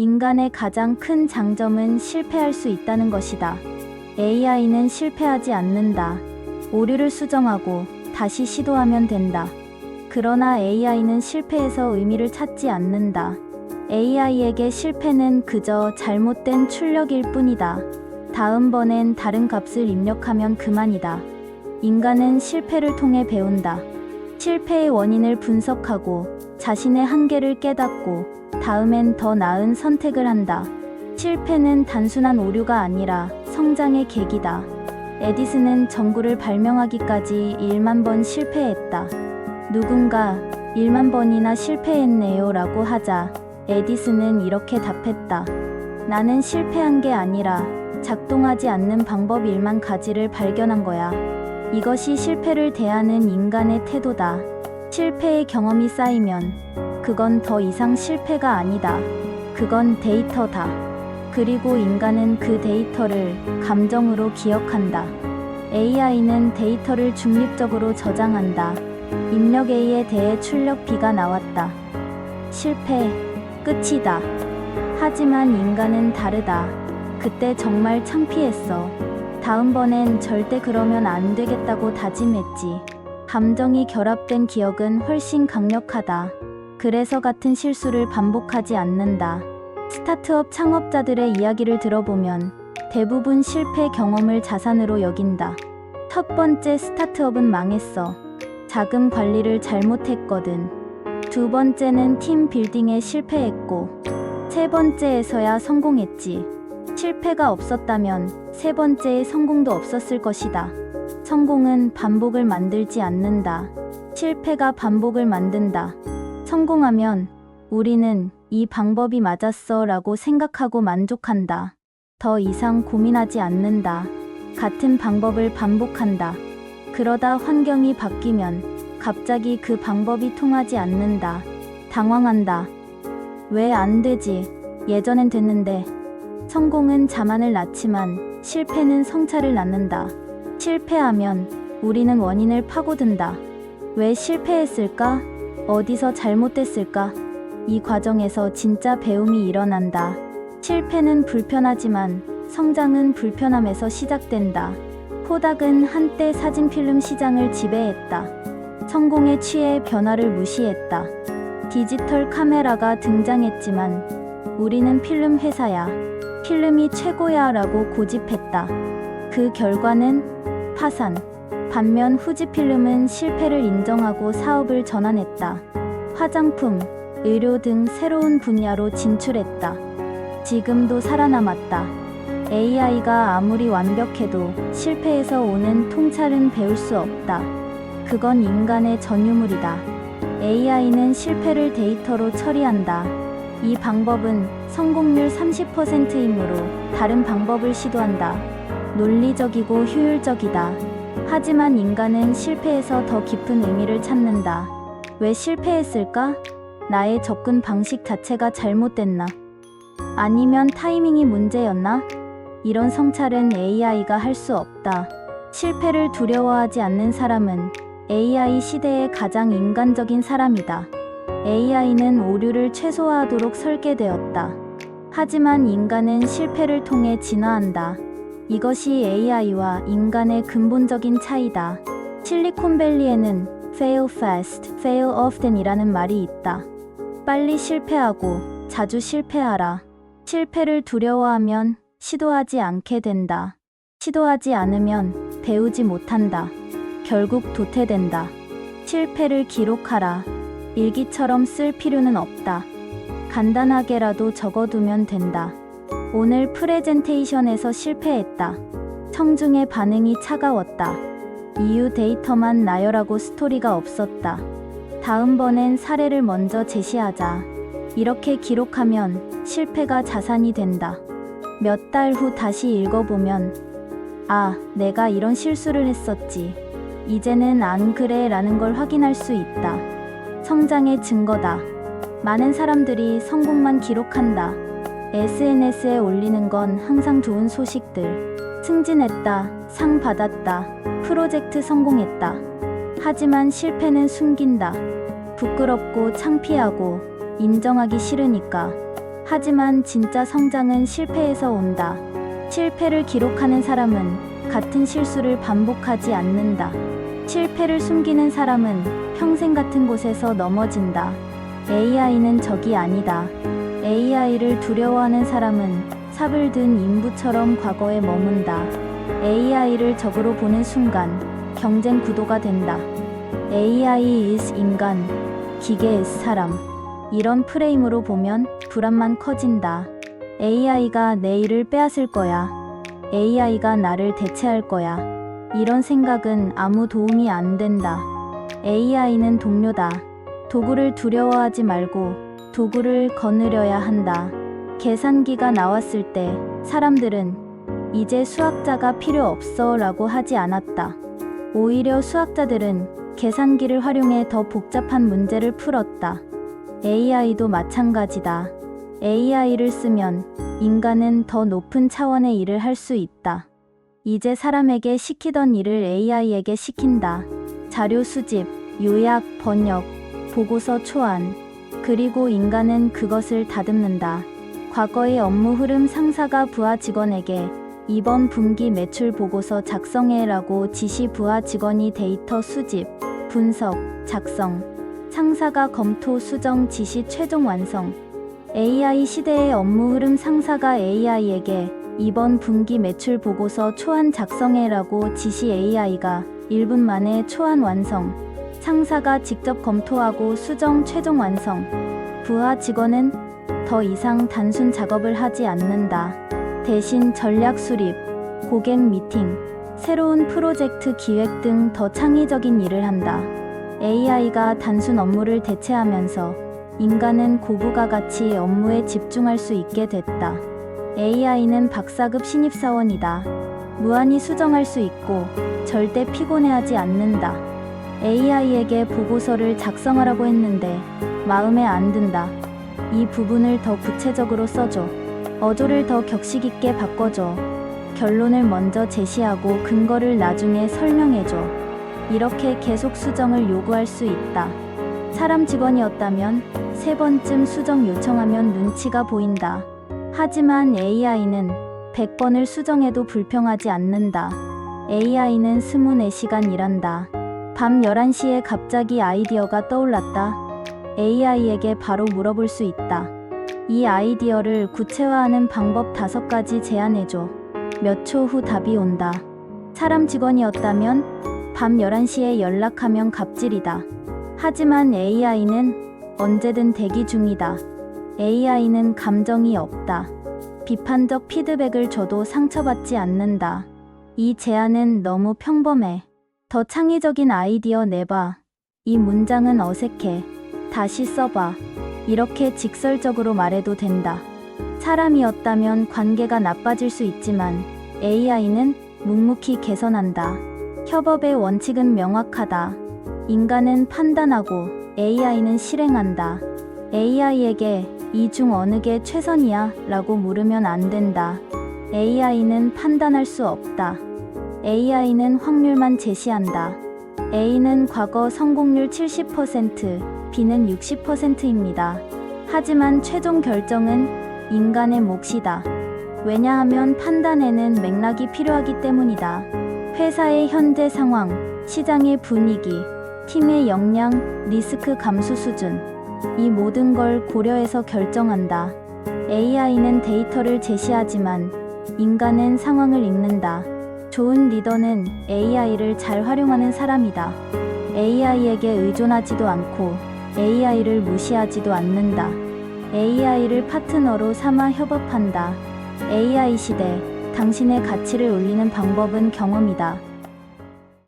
인간의 가장 큰 장점은 실패할 수 있다는 것이다. AI는 실패하지 않는다. 오류를 수정하고 다시 시도하면 된다. 그러나 AI는 실패에서 의미를 찾지 않는다. AI에게 실패는 그저 잘못된 출력일 뿐이다. 다음번엔 다른 값을 입력하면 그만이다. 인간은 실패를 통해 배운다. 실패의 원인을 분석하고 자신의 한계를 깨닫고 다음엔 더 나은 선택을 한다. 실패는 단순한 오류가 아니라 성장의 계기다. 에디슨은 전구를 발명하기까지 1만 번 실패했다. 누군가 1만 번이나 실패했네요 라고 하자 에디슨은 이렇게 답했다. 나는 실패한 게 아니라 작동하지 않는 방법 1만 가지를 발견한 거야. 이것이 실패를 대하는 인간의 태도다. 실패의 경험이 쌓이면 그건 더 이상 실패가 아니다. 그건 데이터다. 그리고 인간은 그 데이터를 감정으로 기억한다. AI는 데이터를 중립적으로 저장한다. 입력 A에 대해 출력 B가 나왔다. 실패, 끝이다. 하지만 인간은 다르다. 그때 정말 창피했어. 다음번엔 절대 그러면 안 되겠다고 다짐했지. 감정이 결합된 기억은 훨씬 강력하다. 그래서 같은 실수를 반복하지 않는다. 스타트업 창업자들의 이야기를 들어보면 대부분 실패 경험을 자산으로 여긴다. 첫 번째 스타트업은 망했어. 자금 관리를 잘못했거든. 두 번째는 팀 빌딩에 실패했고, 세 번째에서야 성공했지. 실패가 없었다면 세 번째의 성공도 없었을 것이다. 성공은 반복을 만들지 않는다. 실패가 반복을 만든다. 성공하면 우리는 이 방법이 맞았어 라고 생각하고 만족한다. 더 이상 고민하지 않는다. 같은 방법을 반복한다. 그러다 환경이 바뀌면 갑자기 그 방법이 통하지 않는다. 당황한다. 왜 안 되지? 예전엔 됐는데. 성공은 자만을 낳지만 실패는 성찰을 낳는다. 실패하면 우리는 원인을 파고든다. 왜 실패했을까? 어디서 잘못됐을까? 이 과정에서 진짜 배움이 일어난다. 실패는 불편하지만 성장은 불편함에서 시작된다. 코닥은 한때 사진필름 시장을 지배했다. 성공에 취해 변화를 무시했다. 디지털 카메라가 등장했지만 우리는 필름 회사야. 필름이 최고야 라고 고집했다. 그 결과는 파산. 반면 후지필름은 실패를 인정하고 사업을 전환했다. 화장품, 의료 등 새로운 분야로 진출했다. 지금도 살아남았다. AI가 아무리 완벽해도 실패에서 오는 통찰은 배울 수 없다. 그건 인간의 전유물이다. AI는 실패를 데이터로 처리한다. 이 방법은 성공률 30%이므로 다른 방법을 시도한다. 논리적이고 효율적이다. 하지만 인간은 실패에서 더 깊은 의미를 찾는다. 왜 실패했을까? 나의 접근 방식 자체가 잘못됐나? 아니면 타이밍이 문제였나? 이런 성찰은 AI가 할 수 없다. 실패를 두려워하지 않는 사람은 AI 시대의 가장 인간적인 사람이다. AI는 오류를 최소화하도록 설계되었다. 하지만 인간은 실패를 통해 진화한다. 이것이 AI와 인간의 근본적인 차이다. 실리콘밸리에는 fail fast, fail often 이라는 말이 있다. 빨리 실패하고 자주 실패하라. 실패를 두려워하면 시도하지 않게 된다. 시도하지 않으면 배우지 못한다. 결국 도태된다. 실패를 기록하라. 일기처럼 쓸 필요는 없다. 간단하게라도 적어두면 된다. 오늘 프레젠테이션에서 실패했다. 청중의 반응이 차가웠다. 이유 데이터만 나열하고 스토리가 없었다. 다음번엔 사례를 먼저 제시하자. 이렇게 기록하면 실패가 자산이 된다. 몇 달 후 다시 읽어보면 아, 내가 이런 실수를 했었지. 이제는 안 그래 라는 걸 확인할 수 있다. 성장의 증거다. 많은 사람들이 성공만 기록한다. SNS에 올리는 건 항상 좋은 소식들. 승진했다, 상 받았다, 프로젝트 성공했다. 하지만 실패는 숨긴다. 부끄럽고 창피하고 인정하기 싫으니까. 하지만 진짜 성장은 실패에서 온다. 실패를 기록하는 사람은 같은 실수를 반복하지 않는다. 실패를 숨기는 사람은 평생 같은 곳에서 넘어진다. AI는 적이 아니다. AI를 두려워하는 사람은 삽을 든 인부처럼 과거에 머문다. AI를 적으로 보는 순간 경쟁 구도가 된다. AI is 인간, 기계 is 사람. 이런 프레임으로 보면 불안만 커진다. AI가 내 일을 빼앗을 거야. AI가 나를 대체할 거야. 이런 생각은 아무 도움이 안 된다. AI는 동료다. 도구를 두려워하지 말고 도구를 거느려야 한다. 계산기가 나왔을 때 사람들은 이제 수학자가 필요 없어 라고 하지 않았다. 오히려 수학자들은 계산기를 활용해 더 복잡한 문제를 풀었다. AI도 마찬가지다. AI를 쓰면 인간은 더 높은 차원의 일을 할 수 있다. 이제 사람에게 시키던 일을 AI에게 시킨다. 자료 수집, 요약, 번역, 보고서 초안. 그리고 인간은 그것을 다듬는다. 과거의 업무 흐름 상사가 부하 직원에게 이번 분기 매출 보고서 작성해라고 지시 부하 직원이 데이터 수집, 분석, 작성. 상사가 검토, 수정, 지시, 최종 완성. AI 시대의 업무 흐름 상사가 AI에게 이번 분기 매출 보고서 초안 작성해라고 지시 AI가 1분 만에 초안 완성. 상사가 직접 검토하고 수정, 최종 완성. 부하 직원은 더 이상 단순 작업을 하지 않는다. 대신 전략 수립, 고객 미팅, 새로운 프로젝트 기획 등 더 창의적인 일을 한다. AI가 단순 업무를 대체하면서 인간은 고부가 가치 업무에 집중할 수 있게 됐다. AI는 박사급 신입사원이다. 무한히 수정할 수 있고 절대 피곤해하지 않는다. AI에게 보고서를 작성하라고 했는데 마음에 안 든다. 이 부분을 더 구체적으로 써줘. 어조를 더 격식 있게 바꿔줘. 결론을 먼저 제시하고 근거를 나중에 설명해줘. 이렇게 계속 수정을 요구할 수 있다. 사람 직원이었다면 3번쯤 수정 요청하면 눈치가 보인다. 하지만 AI는 100번을 수정해도 불평하지 않는다. AI는 24시간 일한다. 밤 11시에 갑자기 아이디어가 떠올랐다. AI에게 바로 물어볼 수 있다. 이 아이디어를 구체화하는 방법 5가지 제안해줘. 몇 초 후 답이 온다. 사람 직원이었다면 밤 11시에 연락하면 갑질이다. 하지만 AI는 언제든 대기 중이다. AI는 감정이 없다. 비판적 피드백을 줘도 상처받지 않는다. 이 제안은 너무 평범해. 더 창의적인 아이디어 내봐. 이 문장은 어색해. 다시 써봐. 이렇게 직설적으로 말해도 된다. 사람이었다면 관계가 나빠질 수 있지만 AI는 묵묵히 개선한다. 협업의 원칙은 명확하다. 인간은 판단하고 AI는 실행한다. AI에게 이 중 어느 게 최선이야? 라고 물으면 안 된다. AI는 판단할 수 없다. AI는 확률만 제시한다. A는 과거 성공률 70%, B는 60%입니다. 하지만 최종 결정은 인간의 몫이다. 왜냐하면 판단에는 맥락이 필요하기 때문이다. 회사의 현재 상황, 시장의 분위기, 팀의 역량, 리스크 감수 수준. 이 모든 걸 고려해서 결정한다. AI는 데이터를 제시하지만 인간은 상황을 읽는다. 좋은 리더는 AI를 잘 활용하는 사람이다. AI에게 의존하지도 않고 AI를 무시하지도 않는다. AI를 파트너로 삼아 협업한다. AI 시대, 당신의 가치를 올리는 방법은 경험이다.